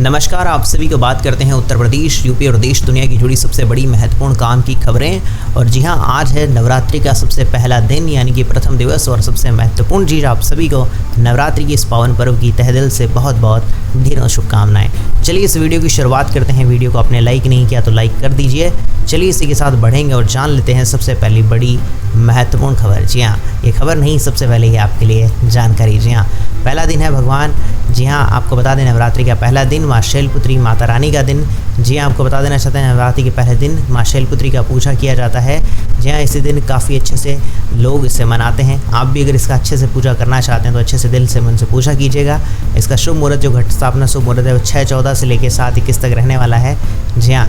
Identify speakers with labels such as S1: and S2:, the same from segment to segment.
S1: नमस्कार, आप सभी को बात करते हैं उत्तर प्रदेश, यूपी और देश दुनिया की जुड़ी सबसे बड़ी महत्वपूर्ण काम की खबरें। और जी हां, आज है नवरात्रि का सबसे पहला दिन यानी कि प्रथम दिवस। और सबसे महत्वपूर्ण चीज़, आप सभी को नवरात्रि के इस पावन पर्व की तहे दिल से बहुत बहुत ढेरों शुभकामनाएं। चलिए इस वीडियो की शुरुआत करते हैं। वीडियो को आपने लाइक नहीं किया तो लाइक कर दीजिए। चलिए इसी के साथ बढ़ेंगे और जान लेते हैं सबसे पहली बड़ी महत्वपूर्ण खबर। जी हाँ, ये खबर नहीं, सबसे पहले ये आपके लिए जानकारी। जी हाँ, पहला दिन है भगवान। जी हाँ, आपको बता दें नवरात्रि का पहला दिन माँ शैलपुत्री माता रानी का दिन। जी हाँ, आपको बता देना चाहते हैं नवरात्रि के पहले दिन माँ शैलपुत्री का पूजा किया जाता है। जी हाँ, इसी दिन काफ़ी अच्छे से लोग इसे मनाते हैं। आप भी अगर इसका अच्छे से पूजा करना चाहते हैं तो अच्छे से दिल से मन से पूजा कीजिएगा। इसका शुभ मुहूर्त, जो घट स्थापना शुभ मुहूर्त है, वो 6/14 से लेकर 7/21 तक रहने वाला है। जी हाँ,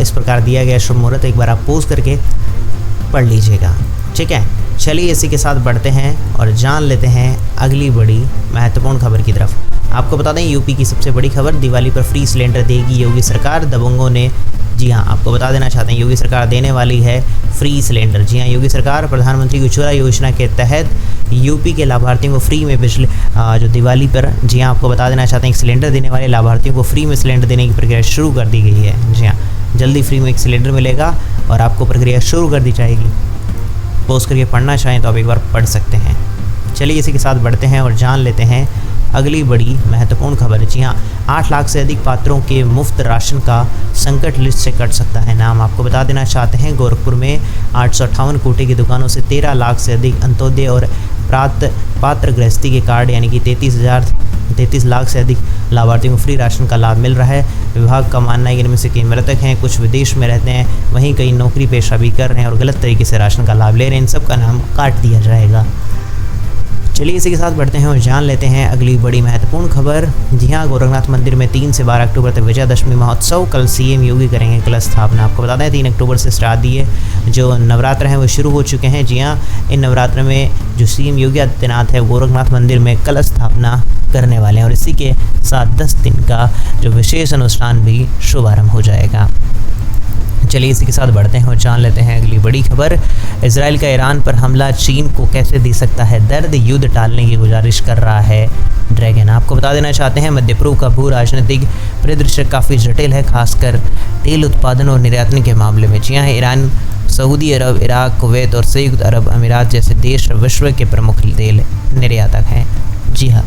S1: इस प्रकार दिया गया शुभ मुहूर्त एक बार आप पोज करके पढ़ लीजिएगा, ठीक है। चलिए इसी के साथ बढ़ते हैं और जान लेते हैं अगली बड़ी महत्वपूर्ण खबर की तरफ। आपको बता दें यूपी की सबसे बड़ी खबर, दिवाली पर फ्री सिलेंडर देगी योगी सरकार। दबंगों ने, जी हाँ, आपको बता देना चाहते हैं योगी सरकार देने वाली है फ्री सिलेंडर। जी हाँ, योगी सरकार प्रधानमंत्री उज्ज्वला योजना के तहत यूपी के लाभार्थियों को फ्री में बिजली, जो दिवाली पर, जी हाँ, आपको बता देना चाहते हैं एक सिलेंडर देने वाले लाभार्थियों को फ्री में सिलेंडर देने की प्रक्रिया शुरू कर दी गई है। जी हाँ, जल्दी फ्री में एक सिलेंडर मिलेगा और आपको प्रक्रिया शुरू कर दी जाएगी। पोस्ट करके पढ़ना चाहें तो आप एक बार पढ़ सकते हैं। चलिए इसी के साथ बढ़ते हैं और जान लेते हैं अगली बड़ी महत्वपूर्ण खबर। जी हाँ, 8 लाख से अधिक पात्रों के मुफ्त राशन का संकट लिस्ट से कट सकता है नाम। आपको बता देना चाहते हैं गोरखपुर में 858 कोटे की दुकानों से 13 लाख से अधिक अंत्योदय और पात्र गृहस्थी के कार्ड यानी कि 33 लाख से अधिक लाभार्थियों को फ्री राशन का लाभ मिल रहा है। विभाग का मानना है कि इनमें से कई मृतक हैं, कुछ विदेश में रहते हैं, वहीं कई नौकरी पेशा भी कर रहे हैं और गलत तरीके से राशन का लाभ ले रहे हैं। इन सब का नाम काट दिया जाएगा। चलिए इसी के साथ बढ़ते हैं और जान लेते हैं अगली बड़ी महत्वपूर्ण खबर। जी हाँ, गोरखनाथ मंदिर में 3 से 12 अक्टूबर तक विजयादशमी महोत्सव। कल सीएम योगी करेंगे कलश स्थापना। आपको बता दें 3 अक्टूबर से शारदीय जो नवरात्र हैं वो शुरू हो चुके हैं। जी हाँ, इन नवरात्र में जो सीएम योगी आदित्यनाथ है गोरखनाथ मंदिर में कलश स्थापना करने वाले हैं और इसी के साथ 10 दिन का जो विशेष अनुष्ठान भी शुभारंभ हो जाएगा। चलिए इसी के साथ बढ़ते हैं और जान लेते हैं अगली बड़ी खबर। इजराइल का ईरान पर हमला चीन को कैसे दे सकता है दर्द, युद्ध टालने की गुजारिश कर रहा है ड्रैगन। आपको बता देना चाहते हैं मध्य पूर्व का भू राजनीतिक परिदृश्य काफ़ी जटिल है, खासकर तेल उत्पादन और निर्यात के मामले में। जी हाँ, ईरान, सऊदी अरब, इराक, कुवैत और संयुक्त अरब अमीरात जैसे देश विश्व के प्रमुख तेल निर्यातक हैं। जी हाँ,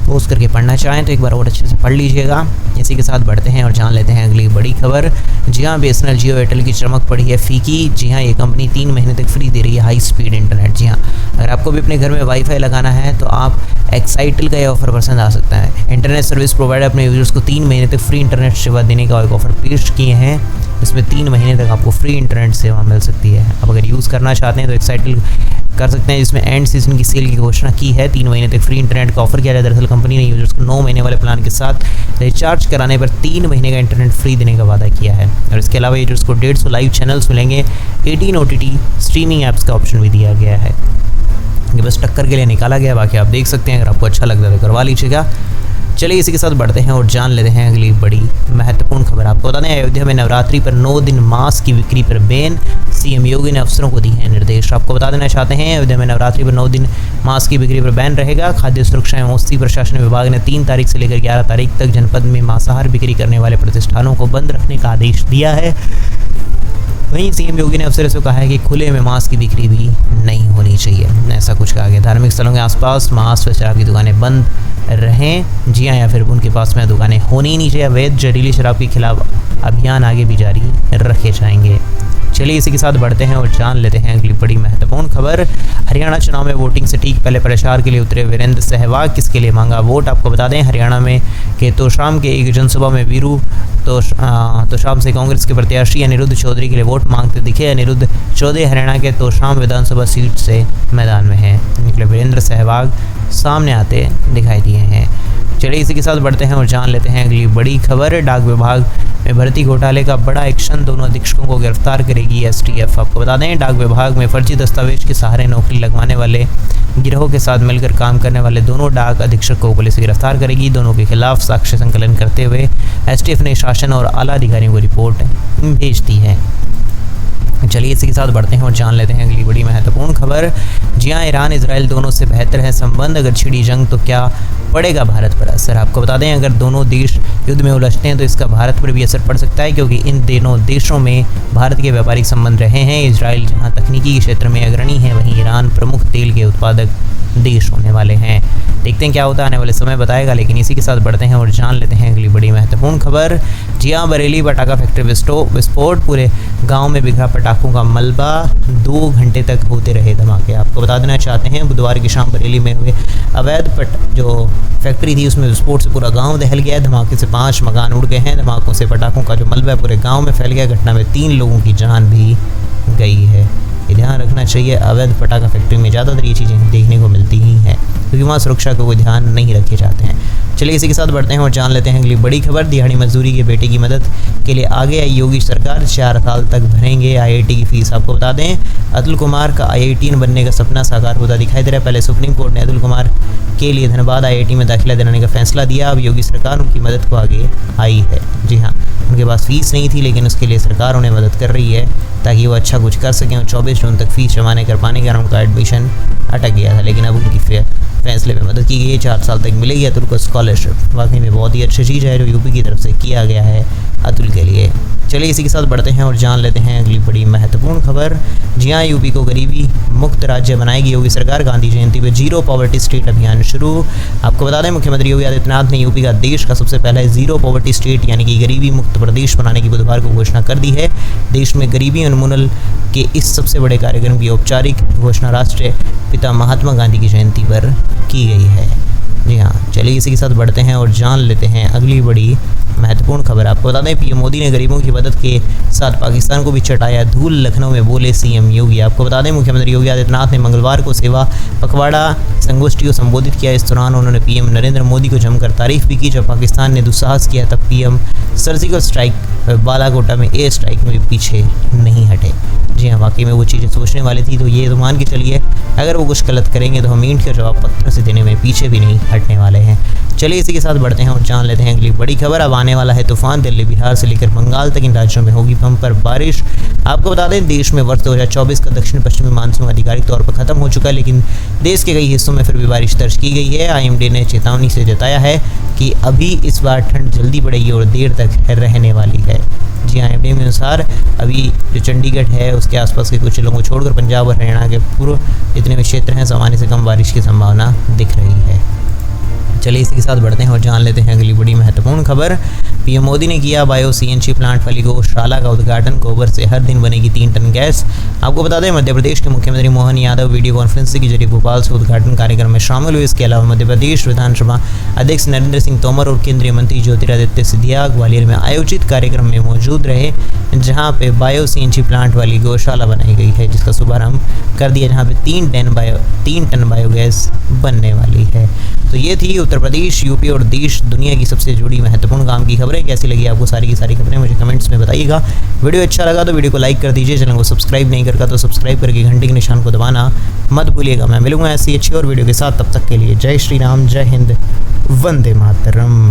S1: पोस्ट करके पढ़ना चाहें तो एक बार और अच्छे से पढ़ लीजिएगा। इसी के साथ बढ़ते हैं और जान लेते हैं अगली बड़ी खबर। जी हाँ, बीएसएनएल, जियो, एयरटेल की चमक पड़ी है फीकी। जी हाँ, ये कंपनी 3 महीने तक फ्री दे रही है हाई स्पीड इंटरनेट। जी हाँ, अगर आपको भी अपने घर में वाईफाई लगाना है तो आप एक्साइटल का ये ऑफर पसंद आ सकता है। इंटरनेट सर्विस प्रोवाइडर अपने यूजर्स को 3 महीने तक फ्री इंटरनेट सेवा देने का एक ऑफर पेश किए हैं। इसमें 3 महीने तक आपको फ्री इंटरनेट सेवा मिल सकती है। आप अगर यूज़ करना चाहते हैं तो एक्साइटल कर सकते हैं, जिसमें एंड सीजन की सेल की घोषणा की है। 3 महीने तक फ्री इंटरनेट का ऑफर किया जाए। दरअसल कंपनी ने यूजर्स को 9 महीने वाले प्लान के साथ रिचार्ज कराने पर 3 महीने का इंटरनेट फ्री देने का वादा किया है। और इसके अलावा यूजर्स को 150 लाइव चैनल्स मिलेंगे। 18 OTT स्ट्रीमिंग ऐप्स का ऑप्शन भी दिया गया है। ये बस टक्कर के लिए निकाला गया, बाकी आप देख सकते हैं। अगर आपको अच्छा लगता है तो करवा लीजिएगा। चलिए इसी के साथ बढ़ते हैं और जान लेते हैं अगली बड़ी महत्वपूर्ण खबर। आपको बता दें अयोध्या में नवरात्रि पर 9 दिन मांस की बिक्री पर बैन। सीएम योगी ने अफसरों को दी है निर्देश। आपको बता देना चाहते हैं अयोध्या में नवरात्रि पर 9 दिन मांस की बिक्री पर बैन रहेगा। खाद्य सुरक्षा एवं औषधि प्रशासन विभाग ने 3 तारीख से लेकर 11 तारीख तक जनपद में मांसाहार बिक्री करने वाले प्रतिष्ठानों को बंद रखने का आदेश दिया है। वहीं सीएम योगी ने अफसरों से कहा है कि खुले में मांस की बिक्री भी नहीं होनी चाहिए, ऐसा कुछ कहा गया। धार्मिक स्थलों के आसपास मांस व शराब की दुकानें बंद रहें। जी हाँ, या फिर उनके पास में दुकानें होनी ही नहीं चाहिए। अवैध जहरीली शराब के खिलाफ अभियान आगे भी जारी रखे जाएंगे। चलिए इसी के साथ बढ़ते हैं और जान लेते हैं अगली बड़ी महत्वपूर्ण खबर। हरियाणा चुनाव में वोटिंग से ठीक पहले प्रचार के लिए उतरे वीरेंद्र सहवाग। किसके लिए मांगा वोट? आपको बता दें हरियाणा में के तोशाम के एक जनसभा में वीरू तोशाम से कांग्रेस के प्रत्याशी अनिरुद्ध चौधरी के लिए वोट मांगते दिखे। अनिरुद्ध चौधरी हरियाणा के तोशाम विधानसभा सीट से मैदान में हैं। निकले वीरेंद्र सहवाग सामने आते दिखाई दिए हैं। चलिए इसी के साथ बढ़ते हैं और जान लेते हैं अगली बड़ी खबर। डाक विभाग में भर्ती घोटाले का बड़ा एक्शन, दोनों अधीक्षकों को गिरफ्तार करेगी एसटीएफ। आपको बता दें डाक विभाग में फर्जी दस्तावेज के सहारे नौकरी लगवाने वाले गिरोह के साथ मिलकर काम करने वाले दोनों डाक अधीक्षकों को पुलिस गिरफ्तार करेगी। दोनों के खिलाफ साक्ष्य संकलन करते हुए एसटीएफ ने शासन और आला अधिकारियों को रिपोर्ट भेज दी है। चलिए इसी के साथ बढ़ते हैं और जान लेते हैं अगली बड़ी महत्वपूर्ण खबर। जी हाँ, ईरान इजराइल दोनों से बेहतर है संबंध, अगर छिड़ी जंग तो क्या पड़ेगा भारत पर असर। आपको बता दें, अगर दोनों देश युद्ध में उलझते हैं तो इसका भारत पर भी असर पड़ सकता है, क्योंकि इन दोनों देशों में भारत के व्यापारिक संबंध रहे हैं। इजराइल जहाँ तकनीकी क्षेत्र में अग्रणी है, वहीं ईरान प्रमुख तेल के उत्पादक देश होने वाले हैं। देखते हैं क्या होता है, आने वाले समय बताएगा। लेकिन इसी के साथ बढ़ते हैं और जान लेते हैं अगली बड़ी महत्वपूर्ण खबर। जी हाँ, बरेली पटाखा फैक्ट्री विस्फोट, पूरे गांव में बिखरा पटाखों का मलबा, 2 घंटे तक होते रहे धमाके। आपको बता देना चाहते हैं, बुधवार की शाम बरेली में हुए अवैध जो फैक्ट्री थी उसमें विस्फोट से पूरा गांव दहल गया। धमाके से 5 मकान उड़ गए हैं। धमाकों से पटाखों का जो मलबा पूरे गाँव में फैल गया। घटना में 3 लोगों की जान भी गई है। ध्यान रखना चाहिए, अवैध पटाखा फैक्ट्री में ज़्यादातर ये चीज़ें देखने को मिलती ही हैं, क्योंकि वहाँ सुरक्षा को कोई ध्यान नहीं रखे जाते हैं। चलिए इसी के साथ बढ़ते हैं और जान लेते हैं अगली बड़ी खबर। दिहाड़ी मजदूरी के बेटे की मदद के लिए आगे आई योगी सरकार, 4 साल तक भरेंगे आईआईटी की फीस। आपको बता दें, अतुल कुमार का आईआईटीएन बनने का सपना साकार होता दिखाई दे रहा है। पहले सुप्रीम कोर्ट ने अतुल कुमार के लिए धनबाद आईआईटी में दाखिला दिलाने का फैसला दिया। अब योगी सरकार उनकी मदद को आगे आई है। जी हाँ, उनके पास फीस नहीं थी, लेकिन उसके लिए सरकार उन्हें मदद कर रही है ताकि वो अच्छा कुछ कर सकें। और 24 जून तक फीस जमा नहीं कर पाने के कारण उनका एडमिशन अटक गया था, लेकिन अब उनकी फैसले में मदद की गई है। 4 साल तक मिलेगी अतुल को स्कॉलरशिप। वाकई में बहुत ही अच्छी चीज़ है जो यूपी की तरफ से किया गया है अतुल के लिए। चलिए इसी के साथ बढ़ते हैं और जान लेते हैं अगली बड़ी महत्वपूर्ण खबर। जी हाँ, यूपी को गरीबी मुक्त राज्य बनाएगी योगी सरकार, गांधी जयंती पे जीरो पॉवर्टी स्टेट अभियान शुरू। आपको बता दें, मुख्यमंत्री योगी आदित्यनाथ ने यूपी का देश का सबसे पहला जीरो पॉवर्टी स्टेट यानी कि गरीबी मुक्त प्रदेश बनाने की बुधवार को घोषणा कर दी है। देश में गरीबी उन्मूलन के इस सबसे बड़े कार्यक्रम की औपचारिक घोषणा राष्ट्रीय पिता महात्मा गांधी की जयंती पर की गई है। जी हाँ, चलिए इसी के साथ बढ़ते हैं और जान लेते हैं अगली बड़ी महत्वपूर्ण खबर। आपको बता दें, पीएम मोदी ने गरीबों की मदद के साथ पाकिस्तान को भी चटाया धूल, लखनऊ में बोले सीएम योगी। आपको बता दें, मुख्यमंत्री योगी आदित्यनाथ ने मंगलवार को सेवा पखवाड़ा संगोष्ठी को संबोधित किया। इस दौरान उन्होंने पीएम नरेंद्र मोदी को जमकर तारीफ भी की। जब पाकिस्तान ने दुस्साहस किया तब पीएम सर्जिकल स्ट्राइक बालाकोटा में एयर स्ट्राइक में भी पीछे नहीं हटे। जी हाँ, वाकई में वो चीज़ें सोचने वाली थी, तो ये तो मान के चलिए अगर वो कुछ गलत करेंगे तो हम ईंट का जवाब पत्थर से देने में पीछे भी नहीं हटने वाले हैं। चलिए इसी के साथ बढ़ते हैं और जान लेते हैं अगली बड़ी खबर। अब आने वाला है तूफान, दिल्ली बिहार से लेकर बंगाल तक इन राज्यों में होगी बम्पर बारिश। आपको बता दें, देश में वर्ष 2024 का दक्षिण पश्चिमी मानसून आधिकारिक तौर पर खत्म हो चुका है, लेकिन देश के कई हिस्सों में फिर भी बारिश दर्ज की गई है। आईएमडी ने चेतावनी से जताया है कि अभी इस बार ठंड जल्दी बढ़ेगी और देर तक रहने वाली है। जी हाँ, आईएमडी के अनुसार अभी जो चंडीगढ़ है उसके आसपास के कुछ जिलों को छोड़कर पंजाब और हरियाणा के पूर्व जितने भी क्षेत्र हैं सामान्य से कम बारिश की संभावना दिख रही है। चलिए इसी के साथ बढ़ते हैं और जान लेते हैं अगली बड़ी महत्वपूर्ण खबर। पीएम मोदी ने किया बायो सीएनजी प्लांट वाली गौशाला का उद्घाटन। गोबर से हर दिन बनेगी 3 टन गैस। आपको बता दें, मध्य प्रदेश के मुख्यमंत्री मोहन यादव वीडियो कॉन्फ्रेंसिंग के जरिए भोपाल से उद्घाटन कार्यक्रम में शामिल हुए। इसके अलावा मध्य प्रदेश विधानसभा अध्यक्ष नरेंद्र सिंह तोमर और केंद्रीय मंत्री ज्योतिरादित्य सिंधिया ग्वालियर में आयोजित कार्यक्रम में मौजूद रहे, जहाँ पे बायो सीएनजी प्लांट वाली गौशाला बनाई गई है, जिसका शुभारंभ कर दिया, जहाँ पे 3 टन बायोगैस बनने वाली है। तो ये थी उत्तर प्रदेश, यूपी और देश दुनिया की सबसे जुड़ी महत्वपूर्ण काम की खबरें। कैसी लगी आपको सारी की सारी खबरें, मुझे कमेंट्स में बताइएगा। वीडियो अच्छा लगा तो वीडियो को लाइक कर दीजिए, चैनल को सब्सक्राइब नहीं करता तो सब्सक्राइब करके घंटे के निशान को दबाना मत भूलिएगा। मैं मिलूंगा ऐसी अच्छी और वीडियो के साथ, तब तक के लिए जय श्री राम, जय हिंद, वंदे मातरम।